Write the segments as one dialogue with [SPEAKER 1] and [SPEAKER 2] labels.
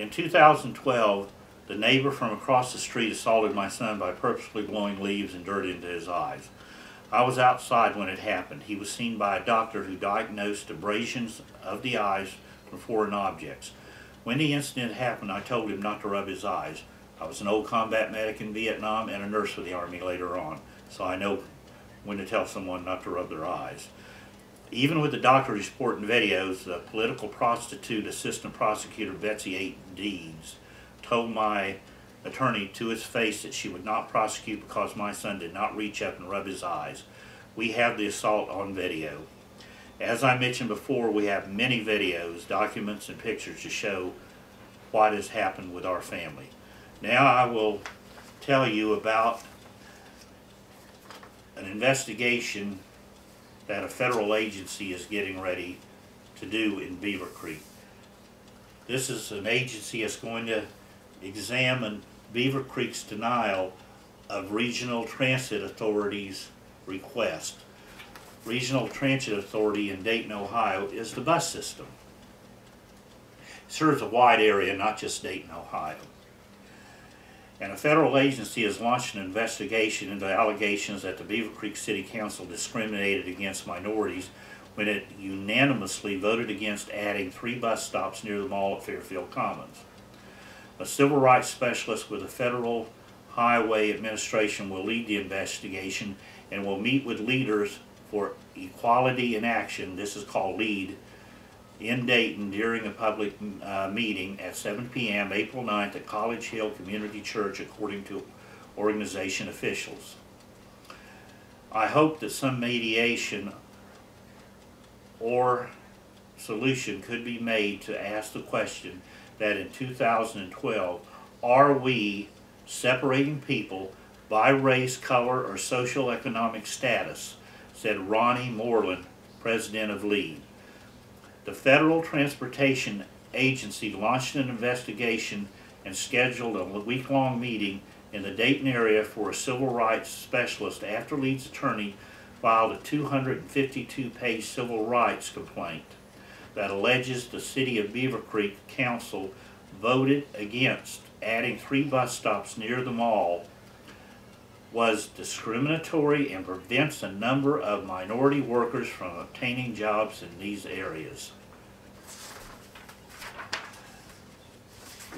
[SPEAKER 1] In 2012, the neighbor from across the street assaulted my son by purposely blowing leaves and dirt into his eyes. I was outside when it happened. He was seen by a doctor who diagnosed abrasions of the eyes from foreign objects. When the incident happened, I told him not to rub his eyes. I was an old combat medic in Vietnam and a nurse for the Army later on, so I know when to tell someone not to rub their eyes. Even with the doctor's report and videos, the political prostitute assistant prosecutor Betsy Eight Deeds told my attorney to his face that she would not prosecute because my son did not reach up and rub his eyes. We have the assault on video. As I mentioned before, we have many videos, documents, and pictures to show what has happened with our family. Now I will tell you about an investigation that a federal agency is getting ready to do in Beavercreek. This is an agency that's going to examine Beavercreek's denial of Regional Transit Authority's request. Regional Transit Authority in Dayton, Ohio is the bus system. It serves a wide area, not just Dayton, Ohio. And a federal agency has launched an investigation into allegations that the Beavercreek City Council discriminated against minorities when it unanimously voted against adding 3 bus stops near the mall at Fairfield Commons. A civil rights specialist with the Federal Highway Administration will lead the investigation and will meet with leaders for Equality in Action, this is called LEAD, in Dayton during a public meeting at 7 p.m. April 9th at College Hill Community Church, according to organization officials. I hope that some mediation or solution could be made to ask the question that in 2012, are we separating people by race, color, or social economic status, said Ronnie Moreland, president of LEAD. The Federal Transportation Agency launched an investigation and scheduled a week-long meeting in the Dayton area for a civil rights specialist after LEAD's attorney filed a 252-page civil rights complaint that alleges the City of Beavercreek Council voted against adding 3 bus stops near the mall was discriminatory and prevents a number of minority workers from obtaining jobs in these areas.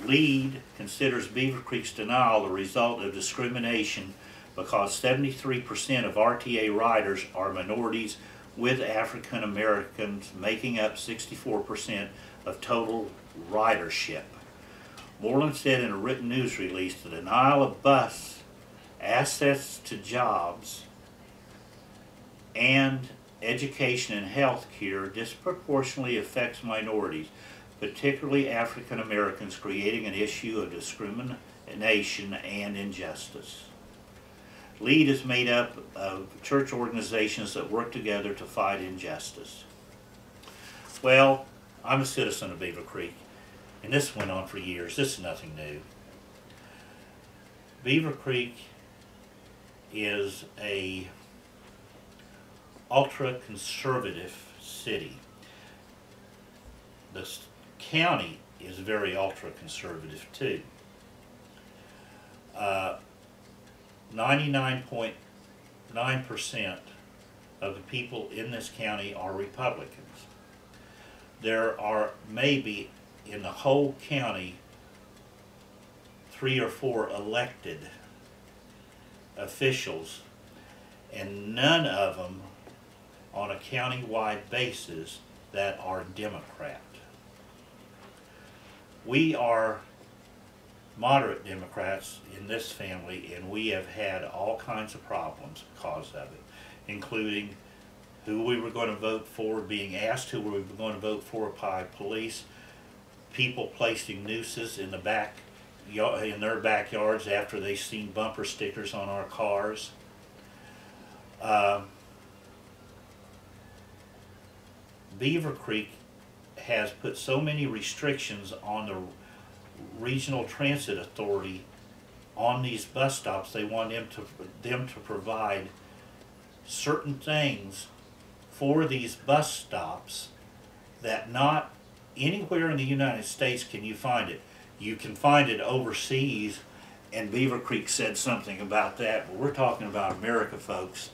[SPEAKER 1] LEAD considers Beavercreek's denial the result of discrimination because 73% of RTA riders are minorities, with African Americans making up 64% of total ridership. Moreland said in a written news release, the denial of bus access to jobs and education and health care disproportionately affects minorities, particularly African Americans, creating an issue of discrimination and injustice. LEAD is made up of church organizations that work together to fight injustice. Well, I'm a citizen of Beavercreek, and this went on for years. This is nothing new. Beavercreek is a ultra-conservative city. The county is very ultra-conservative too. 99.9% of the people in this county are Republicans. There are maybe in the whole county 3 or 4 elected officials, and none of them on a county-wide basis that are Democrat. We are moderate Democrats in this family, and we have had all kinds of problems because of it, including who we were going to vote for, being asked who we were going to vote for by police, people placing nooses in their backyards after they've seen bumper stickers on our cars. Beavercreek has put so many restrictions on the Regional Transit Authority on these bus stops. They want them to provide certain things for these bus stops that not anywhere in the United States can you find it. You can find it overseas, and Beavercreek said something about that, but we're talking about America, folks,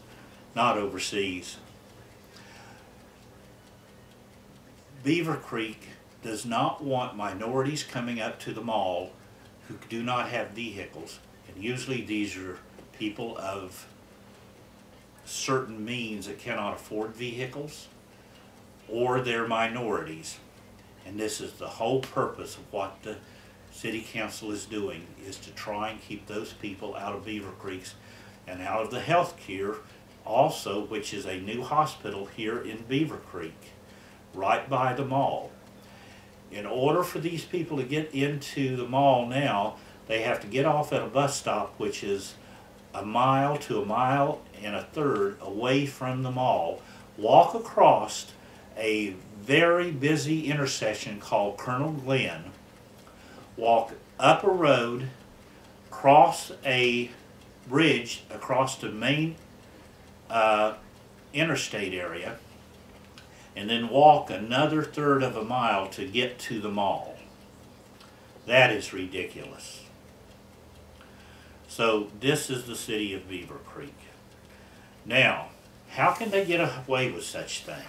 [SPEAKER 1] not overseas. Beavercreek does not want minorities coming up to the mall who do not have vehicles, and usually these are people of certain means that cannot afford vehicles, or they're minorities. And this is the whole purpose of what the City Council is doing, is to try and keep those people out of Beavercreeks and out of the health care also, which is a new hospital here in Beavercreek, right by the mall. In order for these people to get into the mall now, they have to get off at a bus stop, which is a mile to a mile and a third away from the mall, walk across a very busy intersection called Colonel Glenn, walk up a road, cross a bridge across the main interstate area, and then walk another third of a mile to get to the mall. That is ridiculous. So this is the city of Beavercreek. Now, how can they get away with such thing?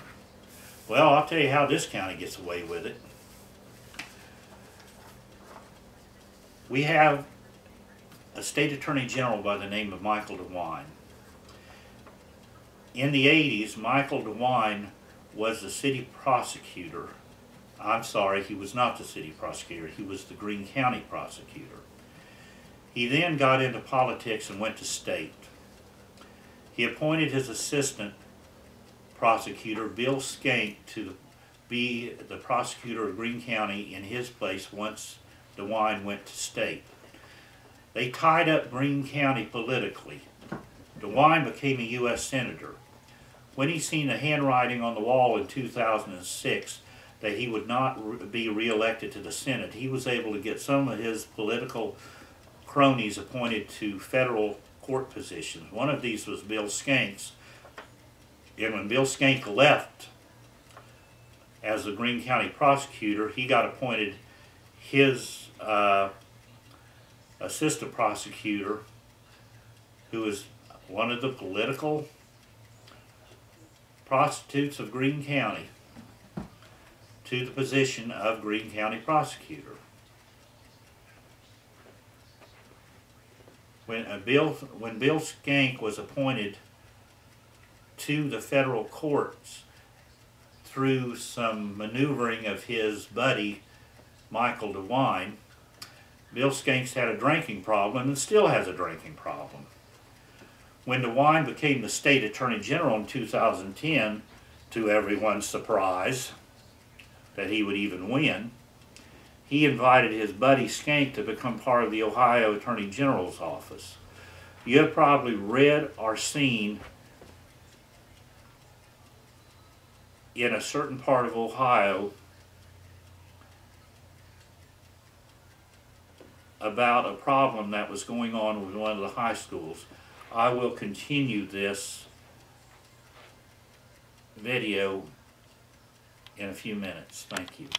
[SPEAKER 1] Well, I'll tell you how this county gets away with it. We have a state attorney general by the name of Michael DeWine. In the 80s, Michael DeWine was the city prosecutor. I'm sorry, he was not the city prosecutor. He was the Greene County prosecutor. He then got into politics and went to state. He appointed his assistant prosecutor, Bill Skank, to be the prosecutor of Greene County in his place once DeWine went to state. They tied up Greene County politically. DeWine became a U.S. Senator. When he seen the handwriting on the wall in 2006 that he would not be reelected to the Senate, he was able to get some of his political cronies appointed to federal court positions. One of these was Bill Skank's. And when Bill Skank left as the Greene County prosecutor, he got appointed his assistant prosecutor, who is one of the political prostitutes of Greene County, to the position of Greene County prosecutor. When Bill Skank was appointed to the federal courts through some maneuvering of his buddy Michael DeWine, Bill Skank's had a drinking problem and still has a drinking problem. When DeWine became the state attorney general in 2010, to everyone's surprise that he would even win, he invited his buddy Skank to become part of the Ohio Attorney General's office. You have probably read or seen in a certain part of Ohio about a problem that was going on with one of the high schools. I will continue this video in a few minutes. Thank you.